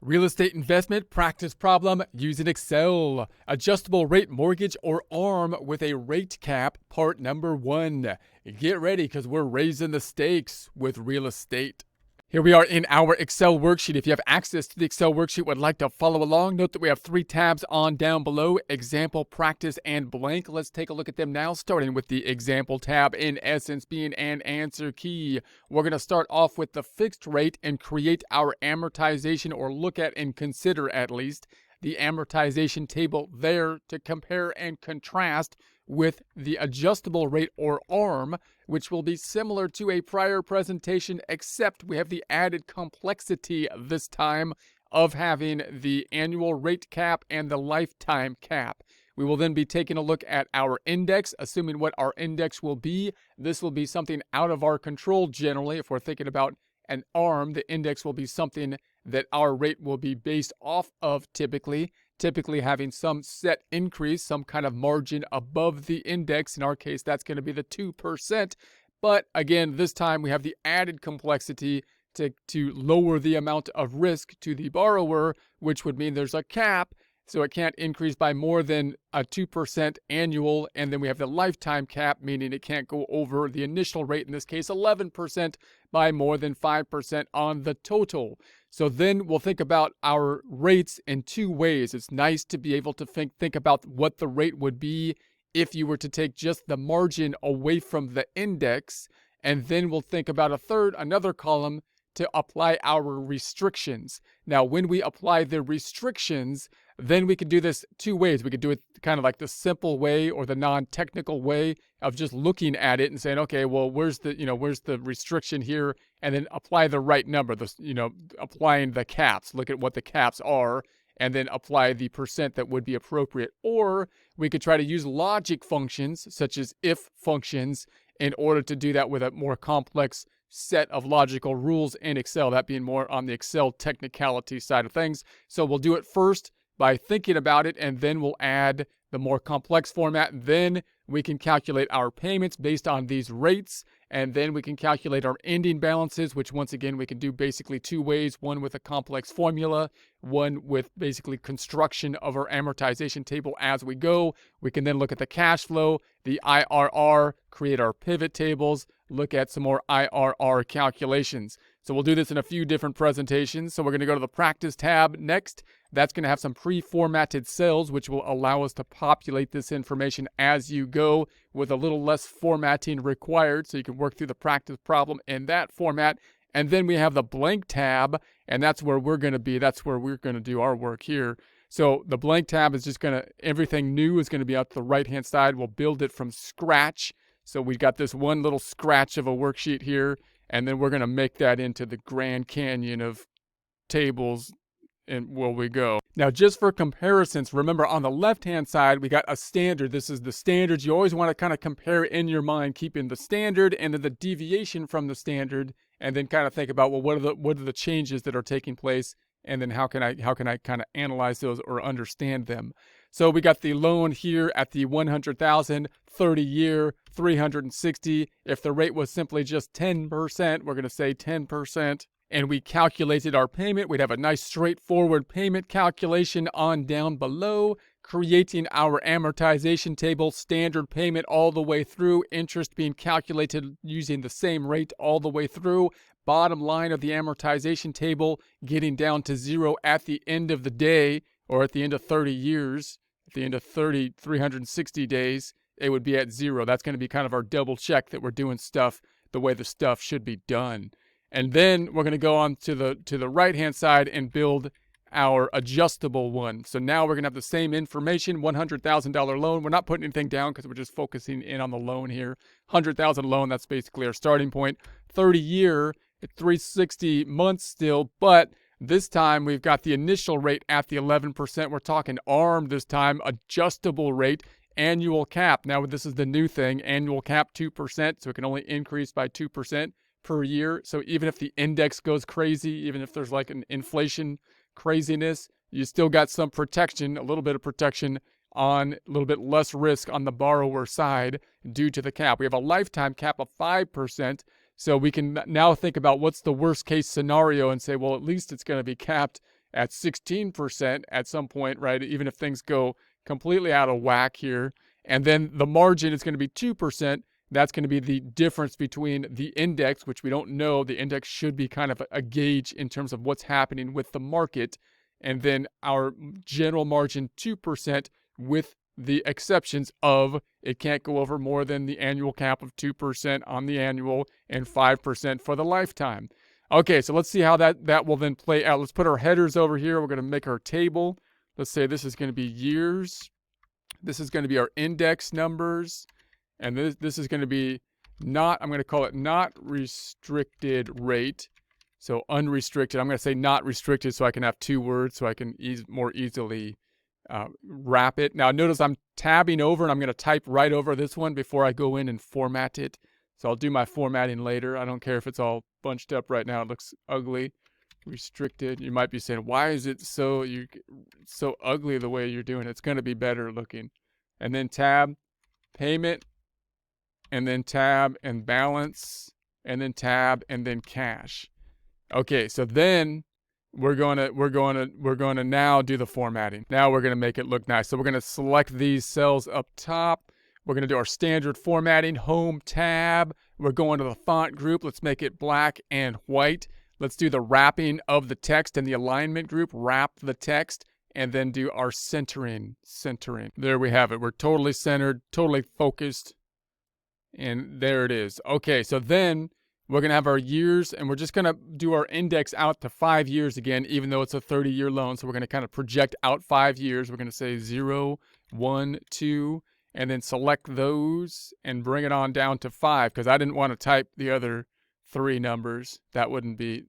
Real estate investment practice problem using Excel. Adjustable rate mortgage or ARM with a rate cap, part number 1. Get ready because we're raising the stakes with real estate. Here we are in our Excel worksheet. If you have access to the Excel worksheet, would like to follow along, note that we have 3 tabs on down below: example, practice, and blank. Let's take a look at them now, starting with the example tab, in essence being an answer key. We're going to start off with the fixed rate and create our amortization, or look at and consider at least the amortization table there to compare and contrast with the adjustable rate or ARM, which will be similar to a prior presentation, except we have the added complexity this time of having the annual rate cap and the lifetime cap. We will then be taking a look at our index, assuming what our index will be. This will be something out of our control generally. If we're thinking about an ARM, the index will be something that our rate will be based off of typically having some set increase, some kind of margin above the index. In our case, that's going to be the 2%. But again, this time we have the added complexity to lower the amount of risk to the borrower, which would mean there's a cap. So it can't increase by more than a 2% annual. And then we have the lifetime cap, meaning it can't go over the initial rate, in this case 11%, by more than 5% on the total. So then we'll think about our rates in 2 ways. It's nice to be able to think about what the rate would be if you were to take just the margin away from the index. And then we'll think about another column to apply our restrictions. Now, when we apply the restrictions, then we can do this 2 ways. We could do it kind of like the simple way or the non-technical way of just looking at it and saying, okay, well, where's the restriction here? And then apply the right number, applying the caps. Look at what the caps are and then apply the percent that would be appropriate. Or we could try to use logic functions, such as if functions, in order to do that with a more complex set of logical rules in Excel, that being more on the Excel technicality side of things. So we'll do it first by thinking about it, and then we'll add the more complex format. Then we can calculate our payments based on these rates, and then we can calculate our ending balances, which once again we can do basically 2 ways: one with a complex formula, one with basically construction of our amortization table as we go. We can then look at the cash flow, the IRR, create our pivot tables, look at some more IRR calculations. So we'll do this in a few different presentations. So we're going to go to the practice tab next. That's going to have some pre-formatted cells, which will allow us to populate this information as you go with a little less formatting required. So you can work through the practice problem in that format. And then we have the blank tab, and that's where we're going to be. That's where we're going to do our work here. So the blank tab is just everything new is going to be out to the right-hand side. We'll build it from scratch. So we've got this one little scratch of a worksheet here, and then we're going to make that into the Grand Canyon of tables, and where we go. Now, just for comparisons, remember on the left-hand side, we got a standard. This is the standards. You always want to kind of compare in your mind, keeping the standard and then the deviation from the standard, and then kind of think about, well, what are the changes that are taking place, and then how can I kind of analyze those or understand them. So we got the loan here at the 100,000, 30-year, 360. If the rate was simply just 10%, we're going to say 10%. And we calculated our payment. We'd have a nice straightforward payment calculation on down below, creating our amortization table, standard payment all the way through, interest being calculated using the same rate all the way through, bottom line of the amortization table getting down to 0 at the end of the day, or at the end of 30 years, at the end of 360 days, it would be at 0. That's going to be kind of our double check that we're doing stuff the way the stuff should be done. And then we're going to go on to the right-hand side and build our adjustable one. So now we're going to have the same information, $100,000 loan. We're not putting anything down because we're just focusing in on the loan here. 100,000 loan, that's basically our starting point. 30-year, 360 months still, but this time we've got the initial rate at the 11%. We're talking ARM this time, adjustable rate, annual cap. Now this is the new thing, annual cap 2%, so it can only increase by 2% per year. So even if the index goes crazy, even if there's like an inflation craziness, you still got some protection, a little bit of protection on a little bit less risk on the borrower side due to the cap. We have a lifetime cap of 5%. So we can now think about what's the worst case scenario and say, well, at least it's going to be capped at 16% at some point, right? Even if things go completely out of whack here. And then the margin is going to be 2%. That's going to be the difference between the index, which we don't know. The index should be kind of a gauge in terms of what's happening with the market. And then our general margin, 2%, with the exceptions of it can't go over more than the annual cap of 2% on the annual and 5% for the lifetime. Okay, so let's see how that will then play out. Let's put our headers over here. We're going to make our table. Let's say this is going to be years. This is going to be our index numbers. And this is going to be not, I'm going to call it not restricted rate. So unrestricted. I'm going to say not restricted so I can have two words so I can more easily wrap it. Now notice I'm tabbing over and I'm going to type right over this one before I go in and format it. So I'll do my formatting later. I don't care if it's all bunched up right now. It looks ugly. Restricted. You might be saying, why is it so ugly the way you're doing it? It's going to be better looking. And then tab, payment, and then tab and balance, and then tab and then cash. Okay, so then we're going to now do the formatting. Now we're going to make it look nice. So we're going to select these cells up top. We're going to do our standard formatting, home tab. We're going to the font group. Let's make it black and white. Let's do the wrapping of the text in the alignment group, wrap the text, and then do our centering. There we have it. We're totally centered, totally focused, and there it is. Okay, so then we're going to have our years, and we're just going to do our index out to 5 years again, even though it's a 30-year loan. So we're going to kind of project out 5 years. We're going to say 0, 1, 2, and then select those and bring it on down to 5 because I didn't want to type the other 3 numbers. That wouldn't be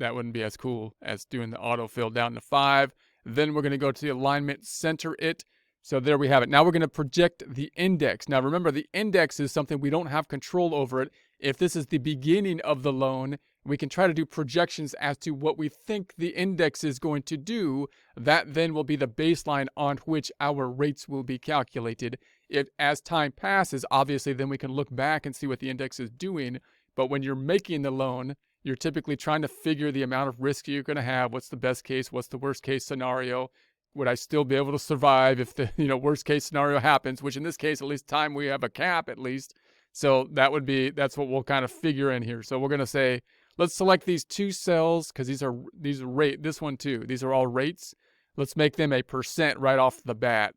as cool as doing the autofill down to 5. Then we're going to go to the alignment, center it. So there we have it. Now we're going to project the index. Now remember, the index is something we don't have control over it. If this is the beginning of the loan, we can try to do projections as to what we think the index is going to do. That then will be the baseline on which our rates will be calculated. If as time passes, obviously, then we can look back and see what the index is doing. But when you're making the loan, you're typically trying to figure the amount of risk you're going to have. What's the best case? What's the worst case scenario? Would I still be able to survive if the worst case scenario happens? Which in this case, at least time we have a cap at least. So that's what we'll kind of figure in here. So we're going to say, let's select these 2 cells because these are rate. This one too. These are all rates. Let's make them a % right off the bat.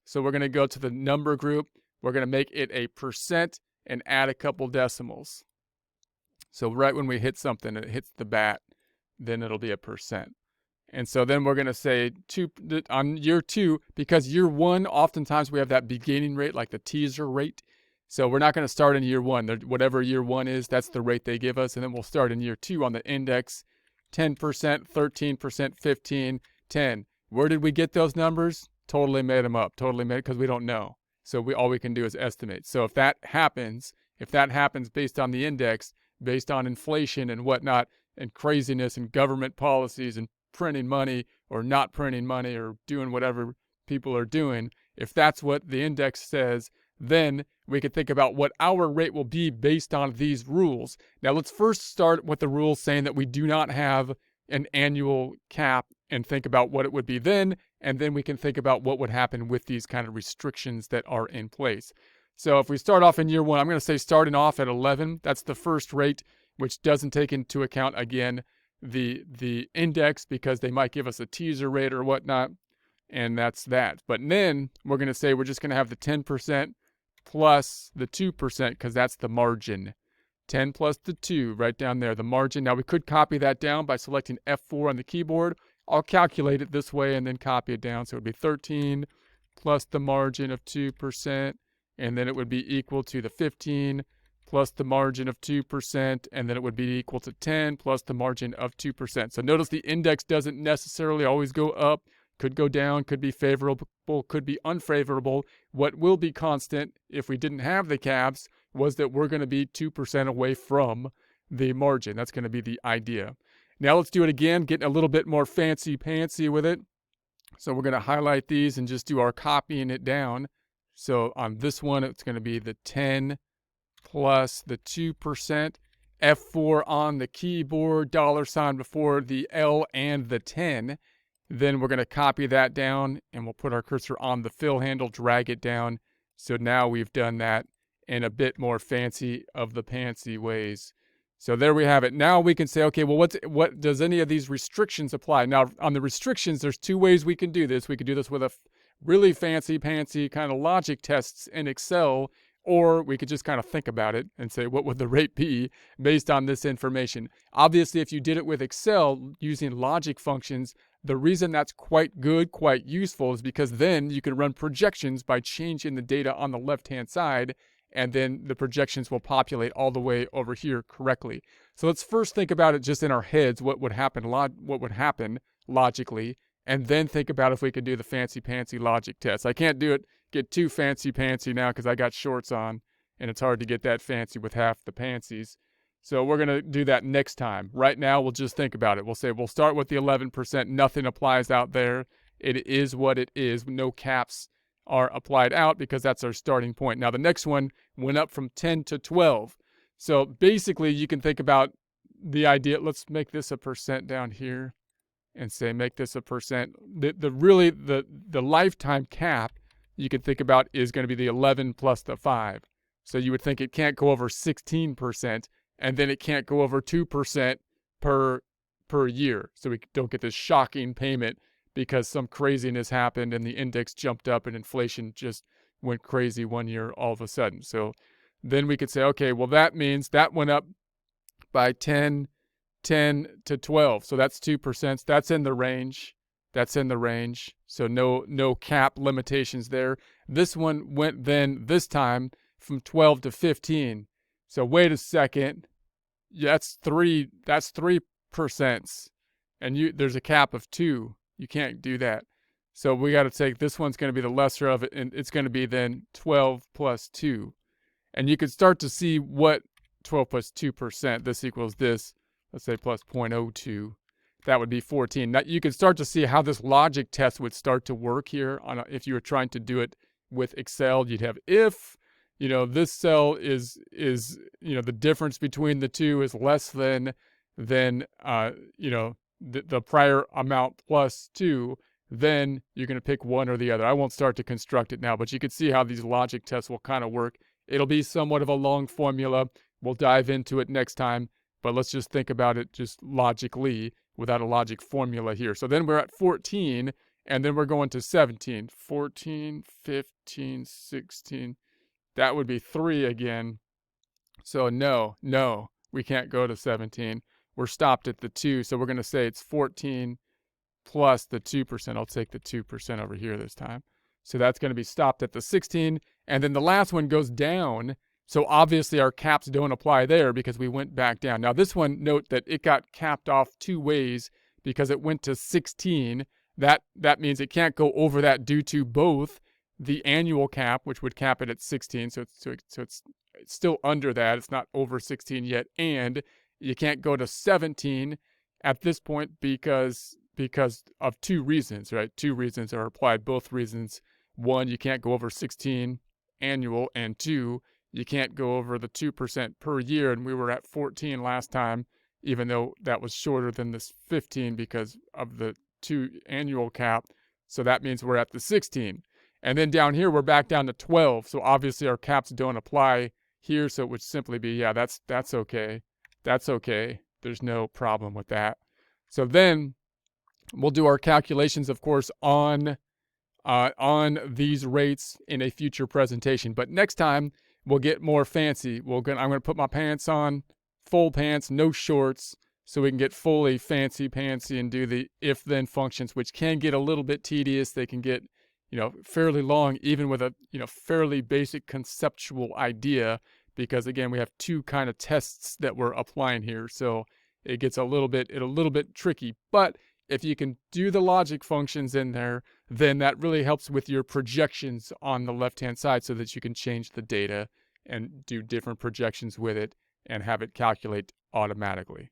So we're going to go to the number group. We're going to make it a % and add a couple decimals. So right when we hit something, it hits the bat, then it'll be a %. And so then we're going to say on year 2, because year 1, oftentimes we have that beginning rate, like the teaser rate. So we're not going to start in year 1. Whatever year 1 is, that's the rate they give us. And then we'll start in year 2 on the index, 10%, 13%, 15, 10. Where did we get those numbers? Totally made them up. Totally made it because we don't know. So all we can do is estimate. So if that happens based on the index, based on inflation and whatnot, and craziness and government policies and printing money or not printing money or doing whatever people are doing, if that's what the index says, then we could think about what our rate will be based on these rules. Now let's first start with the rules saying that we do not have an annual cap and think about what it would be then, and then we can think about what would happen with these kind of restrictions that are in place. So if we start off in year 1, I'm going to say starting off at 11. That's the first rate, which doesn't take into account, again, the index because they might give us a teaser rate or whatnot, and that's that. But then we're going to say we're just going to have the 10% plus the 2% because that's the margin. 10 plus the 2 right down there, the margin. Now we could copy that down by selecting F4 on the keyboard. I'll calculate it this way and then copy it down. So it would be 13 plus the margin of 2%, and then it would be equal to the 15 plus the margin of 2%, and then it would be equal to 10 plus the margin of 2%. So notice the index doesn't necessarily always go up, could go down, could be favorable, could be unfavorable. What will be constant if we didn't have the caps was that we're going to be 2% away from the margin. That's going to be the idea. Now let's do it again, getting a little bit more fancy-pantsy with it. So we're going to highlight these and just do our copying it down. So on this one, it's going to be the 10 plus the 2%, F4 on the keyboard, $ before the L and the 10. Then we're going to copy that down and we'll put our cursor on the fill handle, drag it down. So now we've done that in a bit more fancy of the pantsy ways. So there we have it. Now we can say, okay, well, what does any of these restrictions apply? Now, on the restrictions, there's two ways we can do this. We could do this with a really fancy pantsy kind of logic tests in Excel, or we could just kind of think about it and say, what would the rate be based on this information? Obviously, if you did it with Excel using logic functions, the reason that's quite good, quite useful, is because then you can run projections by changing the data on the left-hand side, and then the projections will populate all the way over here correctly. So let's first think about it just in our heads, what would happen logically, and then think about if we could do the fancy-pantsy logic test. I can't get too fancy-pantsy now because I got shorts on, and it's hard to get that fancy with half the pantsies. So we're going to do that next time. Right now, we'll just think about it. We'll say we'll start with the 11%. Nothing applies out there. It is what it is. No caps are applied out because that's our starting point. Now, the next one went up from 10 to 12. So basically, you can think about the idea. Let's make this a percent down here and say make this a percent. The lifetime cap you can think about is going to be the 11 plus the 5. So you would think it can't go over 16%, and then it can't go over 2% per year. So we don't get this shocking payment because some craziness happened and the index jumped up and inflation just went crazy one year all of a sudden. So then we could say, okay, well, that means that went up by 10 to 12. So that's 2%. That's in the range. That's in the range. So no cap limitations there. This one went then this time from 12 to 15. So wait a second. Yeah, that's 3%. And there's a cap of 2. You can't do that. So we got to take this one's going to be the lesser of it, and it's going to be then 12 plus 2. And you can start to see what 12 plus 2%, this equals this, let's say plus 0.02. That would be 14. Now you can start to see how this logic test would start to work here. If you were trying to do it with Excel, you'd have if, this cell is the difference between the two is less than the prior amount plus 2, then you're going to pick one or the other. I won't start to construct it now, but you can see how these logic tests will kind of work. It'll be somewhat of a long formula. We'll dive into it next time, but let's just think about it just logically without a logic formula here. So then we're at 14, and then we're going to 17. 14, 15, 16. That would be 3 again. So no, we can't go to 17. We're stopped at the 2, so we're going to say it's 14 plus the 2%. I'll take the 2% over here this time. So that's going to be stopped at the 16, and then the last one goes down. So obviously our caps don't apply there because we went back down. Now this one, note that it got capped off 2 ways because it went to 16. That means it can't go over that due to both the annual cap, which would cap it at 16, so it's still under that. It's not over 16 yet, and you can't go to 17 at this point because of 2 reasons, right? 2 reasons are applied. Both reasons. 1, you can't go over 16 annual, and 2, you can't go over the 2% per year. And we were at 14 last time, even though that was shorter than this 15 because of the 2 annual cap. So that means we're at the 16. And then down here, we're back down to 12. So obviously our caps don't apply here. So it would simply be, yeah, that's okay. That's okay. There's no problem with that. So then we'll do our calculations, of course, on these rates in a future presentation. But next time, we'll get more fancy. I'm going to put my pants on, full pants, no shorts, so we can get fully fancy-pantsy and do the if-then functions, which can get a little bit tedious. They can get, fairly long, even with a, fairly basic conceptual idea, because again, we have 2 kind of tests that we're applying here. So it gets a little bit tricky. But if you can do the logic functions in there, then that really helps with your projections on the left-hand side so that you can change the data and do different projections with it and have it calculate automatically.